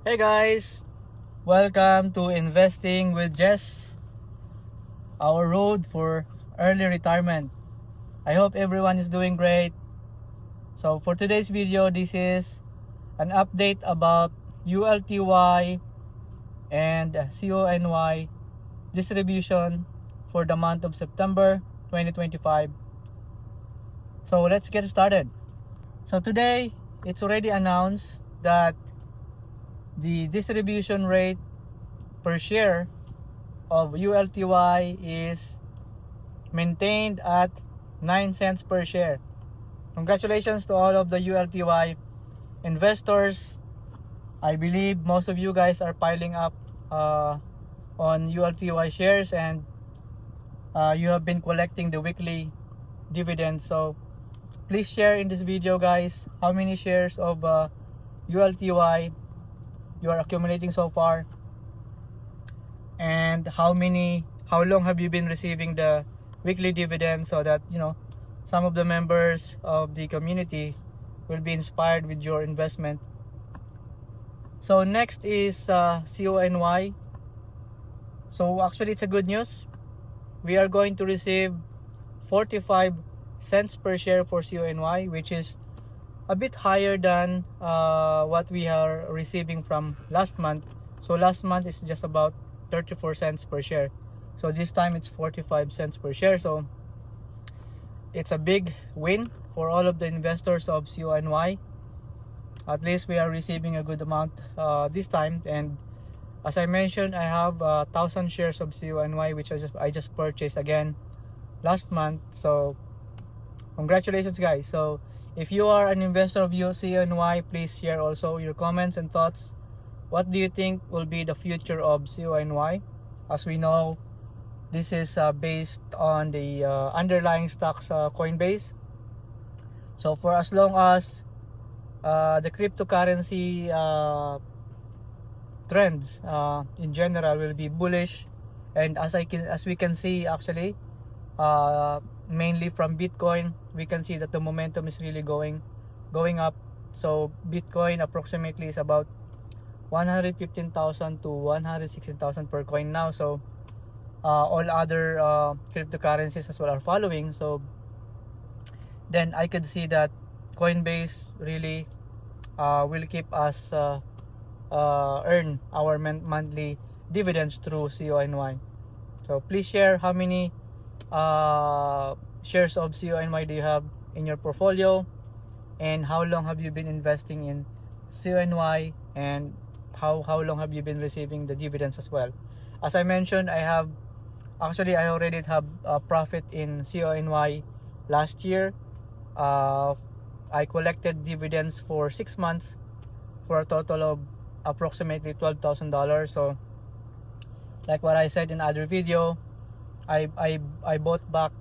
Hey guys, welcome to Investing with Jess, our road for early retirement. I hope everyone is doing great. So for today's video, this is an update about ULTY and CONY distribution for the month of September 2025. So let's get started. So today, it's already announced that the distribution rate per share of ULTY is maintained at 9 cents per share. Congratulations to all of the ULTY investors. I believe most of you guys are piling up on ULTY shares, and you have been collecting the weekly dividends. So please share in this video, guys, how many shares of ULTY you are accumulating so far, and how long have you been receiving the weekly dividends, so that some of the members of the community will be inspired with your investment. So next is CONY. So actually, it's a good news. We are going to receive 45 cents per share for CONY, which is a bit higher than what we are receiving from last month. So last month is just about 34 cents per share. So this time it's 45 cents per share. So it's a big win for all of the investors of CONY. At least we are receiving a good amount this time. And as I mentioned, I have 1,000 shares of CONY, which I just purchased again last month. So congratulations, guys. So if you are an investor of CONY, please share also your comments and thoughts. What do you think will be the future of CONY? As we know, this is based on the underlying stocks Coinbase. So for as long as the cryptocurrency trends in general will be bullish, and as we can see, actually mainly from Bitcoin, we can see that the momentum is really going up. So Bitcoin approximately is about 115,000 to 116,000 per coin now. So all other cryptocurrencies as well are following. So then I could see that Coinbase really will keep us earn our monthly dividends through CONY. So please share how many shares of CONY do you have in your portfolio, and how long have you been investing in CONY, and how long have you been receiving the dividends as well. As I mentioned, I already have a profit in CONY last year. I collected dividends for 6 months for a total of approximately $12,000. So like what I said in other video, I bought back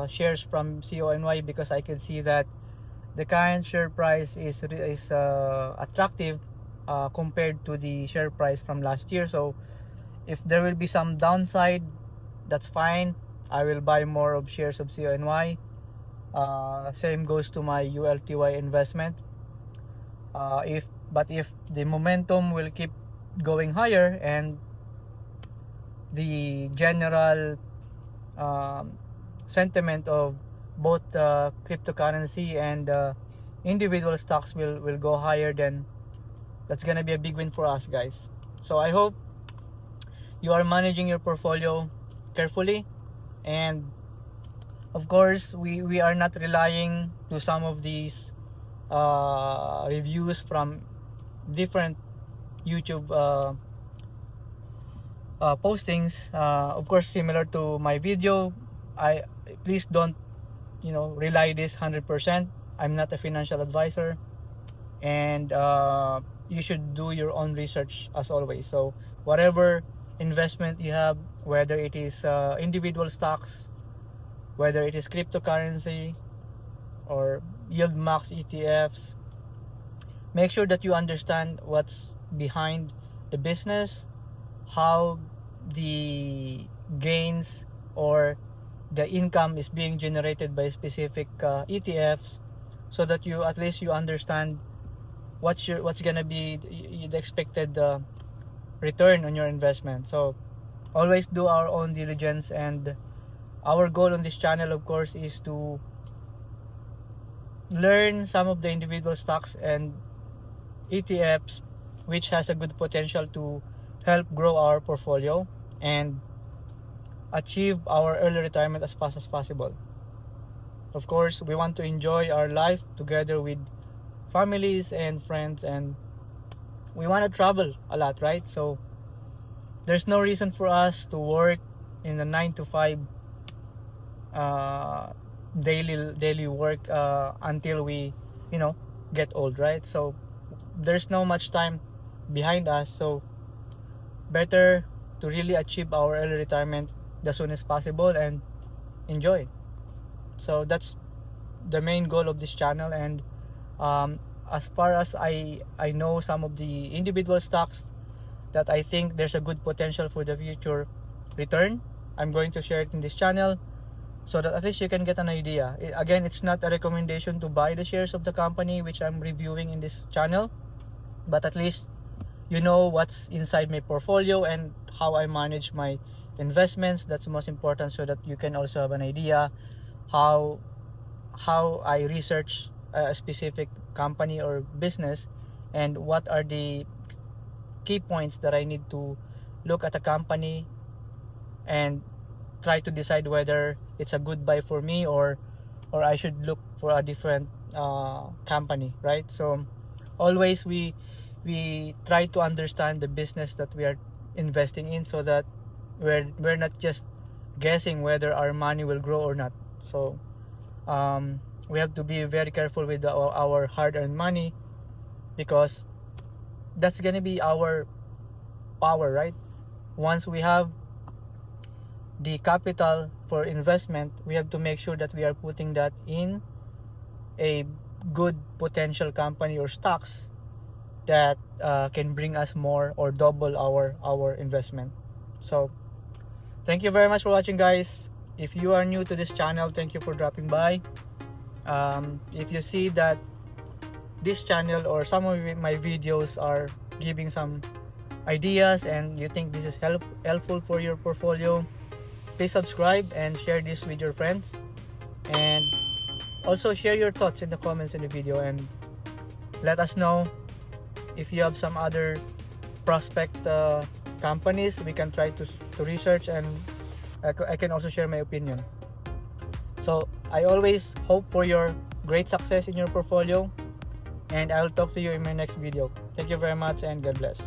shares from CONY because I could see that the current share price is attractive compared to the share price from last year. So if there will be some downside, that's fine. I will buy more of shares of CONY. Same goes to my ULTY investment. If the momentum will keep going higher, and the general sentiment of both cryptocurrency and individual stocks will go higher, then that's gonna be a big win for us, guys. So I hope you are managing your portfolio carefully, and of course we are not relying to some of these reviews from different YouTube postings. Of course, similar to my video, please don't rely this 100%. I'm not a financial advisor, and you should do your own research as always. So whatever investment you have, whether it is individual stocks, whether it is cryptocurrency or yield max ETFs, make sure that you understand what's behind the business, how the gains or the income is being generated by specific ETFs, so that you at least understand what's gonna be the expected return on your investment. So always do our own diligence, and our goal on this channel, of course, is to learn some of the individual stocks and ETFs which has a good potential to help grow our portfolio and achieve our early retirement as fast as possible. Of course, we want to enjoy our life together with families and friends, and we want to travel a lot, right? So there's no reason for us to work in a 9 to 5 daily work until we get old, right? So there's no much time behind us, so better to really achieve our early retirement as soon as possible and enjoy. So that's the main goal of this channel. And as far as I know some of the individual stocks that I think there's a good potential for the future return, I'm going to share it in this channel so that at least you can get an idea. Again, it's not a recommendation to buy the shares of the company which I'm reviewing in this channel, but at least you know what's inside my portfolio and how I manage my investments. That's most important, so that you can also have an idea how I research a specific company or business, and what are the key points that I need to look at a company and try to decide whether it's a good buy for me, or I should look for a different company, right? So always we try to understand the business that we are investing in, so that we're not just guessing whether our money will grow or not. So we have to be very careful with our hard-earned money, because that's gonna be our power, right? Once we have the capital for investment, we have to make sure that we are putting that in a good potential company or stocks that can bring us more or double our investment. So thank you very much for watching, guys. If you are new to this channel, thank you for dropping by. If you see that this channel or some of my videos are giving some ideas and you think this is helpful for your portfolio, please subscribe and share this with your friends, and also share your thoughts in the comments in the video, and let us know if you have some other prospect companies we can try to research, and I can also share my opinion. So I always hope for your great success in your portfolio, and I'll talk to you in my next video. Thank you very much, and God bless.